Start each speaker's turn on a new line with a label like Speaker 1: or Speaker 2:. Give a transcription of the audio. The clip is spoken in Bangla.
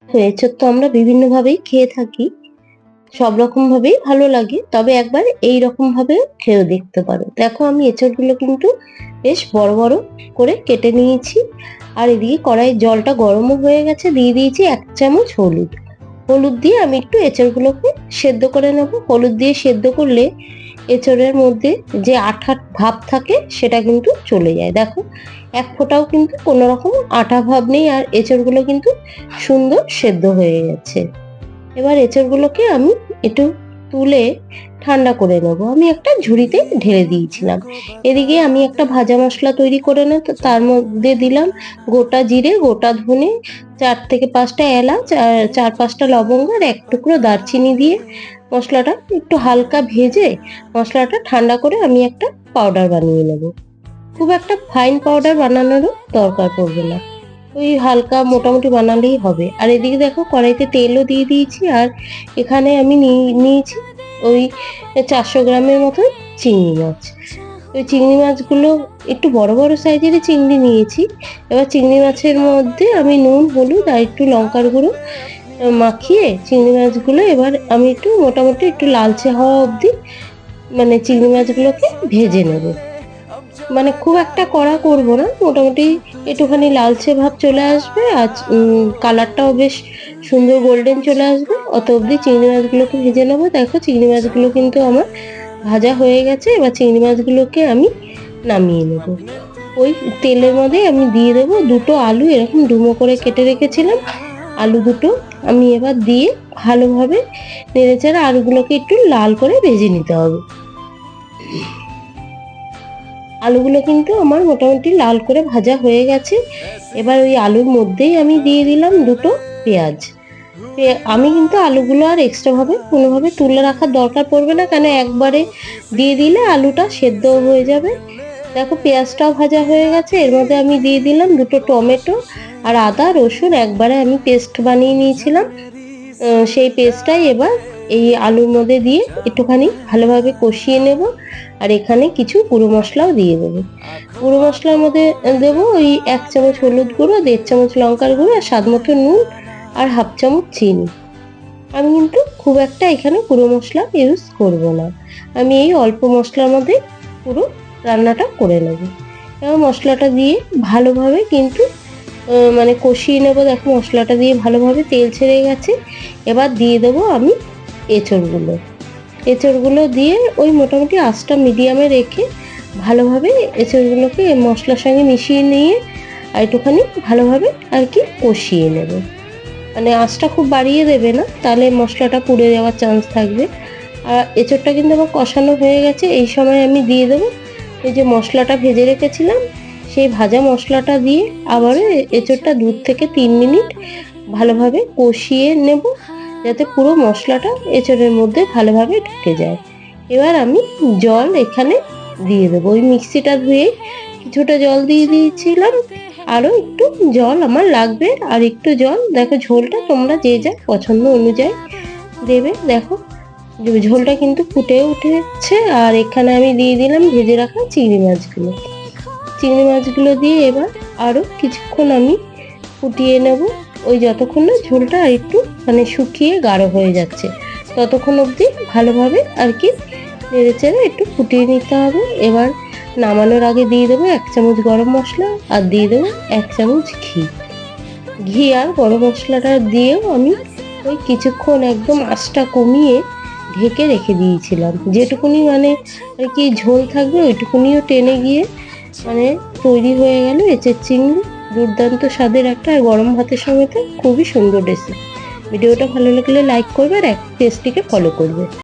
Speaker 1: এঁচোড় তো আমরা বিভিন্নভাবেই খেয়ে থাকি, সব রকম ভাবেই ভালো লাগে, তবে একবার এই রকম ভাবে খেয়েও দেখতে পারো। দেখো আমি এঁচোড়গুলো কিন্তু বেশ বড় বড় করে কেটে নিয়েছি। আর এদিকে কড়াইয়ের জলটা গরমও হয়ে গেছে, দিয়ে দিয়েছি 1 চামচ হলুদ। হলুদ দিয়ে আমি একটু এঁচোড়গুলোকে সেদ্ধ করে নেব। হলুদ দিয়ে সেদ্ধ করলে এঁচোড়ের মধ্যে যে আঠা ভাব থাকে সেটা কিন্তু চলে যায়। দেখো এক ফোঁটাও কিন্তু কোনো রকম আঠা ভাব নেই, আর এঁচোড়গুলো কিন্তু সুন্দর সেদ্ধ হয়ে গেছে। এবার এঁচোড়গুলোকে আমি একটু তুলে ঠান্ডা করে নেব। আমি একটা ঝুড়িতে ঢেলে দিয়েছিলাম। এদিকে আমি একটা ভাজা মশলা তৈরি করে নেব। তার মধ্যে দিলাম গোটা জিরে, গোটা ধনে, 4 থেকে 5টা এলাচ, আর 4-5টা লবঙ্গ, আর 1 টুকরো দারচিনি দিয়ে মশলাটা একটু হালকা ভেজে মশলাটা ঠান্ডা করে আমি একটা পাউডার বানিয়ে নেব। খুব একটা ফাইন পাউডার বানানোরও দরকার পড়বে না, ওই হালকা মোটামুটি বানালেই হবে। আর এদিকে দেখো কড়াইতে তেলও দিয়ে দিয়েছি, আর এখানে আমি নিয়েছি ওই 400 গ্রামের মতো চিংড়ি মাছ। ওই চিংড়ি মাছগুলো একটু বড় বড় সাইজেরই চিংড়ি নিয়েছি। এবার চিংড়ি মাছের মধ্যে আমি নুন, হলুদ আর একটু লঙ্কার গুঁড়ো মাখিয়ে চিংড়ি মাছগুলো এবার আমি একটু মোটামুটি একটু লালচে হওয়া অবধি মানে চিংড়ি মাছগুলোকে ভেজে নেব। মানে খুব একটা কড়া করব না, মোটামুটি একটুখানি লালচে ভাব চলে আসবে, আর কালারটাও বেশ সুন্দর গোল্ডেন চলে আসবে, অত অবধি চিংড়ি মাছগুলোকে ভেজে নেবো। দেখো চিংড়ি মাছগুলো কিন্তু আমার ভাজা হয়ে গেছে। এবার চিংড়ি মাছগুলোকে আমি নামিয়ে নেব। ওই তেলের মধ্যে আমি দিয়ে দেবো 2টো আলু, এরকম ডুমো করে কেটে রেখেছিলাম। আলু দুটো আমি এবার দিয়ে ভালোভাবে নেড়েচেড়ে আলুগুলোকে একটু লাল করে ভেজে নিতে হবে। আলুগুলো কিন্তু আমার মোটামুটি লাল করে ভাজা হয়ে গেছে। এবার ওই আলুর মধ্যেই আমি দিয়ে দিলাম 2টো পেঁয়াজ। আমি কিন্তু আলুগুলো আর এক্সট্রা ভাবে কোনোভাবে তুলে রাখার দরকার পড়বে না, কেন একবারে দিয়ে দিলে আলুটা সেদ্ধ হয়ে যাবে। দেখো পেঁয়াজটাও ভাজা হয়ে গেছে। এর মধ্যে আমি দিয়ে দিলাম 2টো টমেটো, আর আদা রসুন একবারে আমি পেস্ট বানিয়ে নিয়েছিলাম। সেই পেস্টটাই এবার এই আলুর মধ্যে দিয়ে একটুখানি ভালোভাবে কষিয়ে নেব। আর এখানে কিছু গুঁড়ো মশলাও দিয়ে দেবো। গুঁড়ো মশলার মধ্যে দেবো ওই 1 চামচ হলুদ গুঁড়ো, 1.5 চামচ লঙ্কার গুঁড়ো, আর স্বাদ মতো নুন, আর 1/2 চামচ চিনি। আমি কিন্তু খুব একটা এখানে গুঁড়ো মশলা ইউজ করব না, আমি এই অল্প মশলার মধ্যে পুরো রান্নাটা করে নেব। এবার মশলাটা দিয়ে ভালোভাবে কিন্তু মানে কষিয়ে নেব। দেখো মশলাটা দিয়ে ভালোভাবে তেল ছেড়ে গেছে। এবার দিয়ে দেবো আমি এঁচোড়গুলো দিয়ে ওই মোটামুটি আঁচটা মিডিয়ামে রেখে ভালোভাবে এঁচোড়গুলোকে মশলার সঙ্গে মিশিয়ে নিয়ে আর একটুখানি ভালোভাবে আর কি কষিয়ে নেব। মানে আঁচটা খুব বাড়িয়ে দেবে না, তাহলে মশলাটা পুড়ে যাওয়ার চান্স থাকবে। আর এঁচোড়টা কিন্তু আমার কষানো হয়ে গেছে। এই সময় আমি দিয়ে দেবো এই যে মশলাটা ভেজে রেখেছিলাম, সেই ভাজা মশলাটা দিয়ে আবারও এঁচোড়টা 2 থেকে 3 মিনিট ভালোভাবে কষিয়ে নেব, যাতে পুরো মশলাটা এঁচোড়ের মধ্যে ভালোভাবে ঢুকে যায়। এবার আমি জল এখানে দিয়ে দেবো। ওই মিক্সিটা ধুয়ে কিছুটা জল দিয়ে দিয়েছিলাম, আরও একটু জল আমার লাগবে। আর একটু জল, দেখো ঝোলটা তোমরা যে যা পছন্দ অনুযায়ী দেবে। দেখো ঝোলটা কিন্তু ফুটে উঠেছে। আর এখানে আমি দিয়ে দিলাম ভেজে রাখা চিংড়ি মাছগুলো দিয়ে এবার আরও কিছুক্ষণ আমি ফুটিয়ে নেব। ওই যতক্ষণ না ঝোলটা আর একটু মানে শুকিয়ে গাঢ় হয়ে যাচ্ছে ততক্ষণ অবধি ভালোভাবে আর কি নেড়েচেড়ে একটু ফুটিয়ে নিতে হবে। এবার নামানোর আগে দিয়ে দেবো 1 চামচ গরম মশলা, আর দিয়ে দেবো 1 চামচ ঘি আর গরম মশলাটা দিয়েও আমি ওই কিছুক্ষণ একদম আঁচটা কমিয়ে ঢেকে রেখে দিয়েছিলাম। যেটুকুনি মানে আর কি ঝোল থাকবে ওইটুকুনিও টেনে গিয়ে মানে তৈরি হয়ে গেল এঁচোড় চিংড়ি। দুর্দান্ত স্বাদের একটা, আর গরম ভাতের সঙ্গে তো খুবই সুন্দর রেসিপি। ভিডিওটা ভালো লাগলে লাইক করবে আর পেজটিকে ফলো করবে।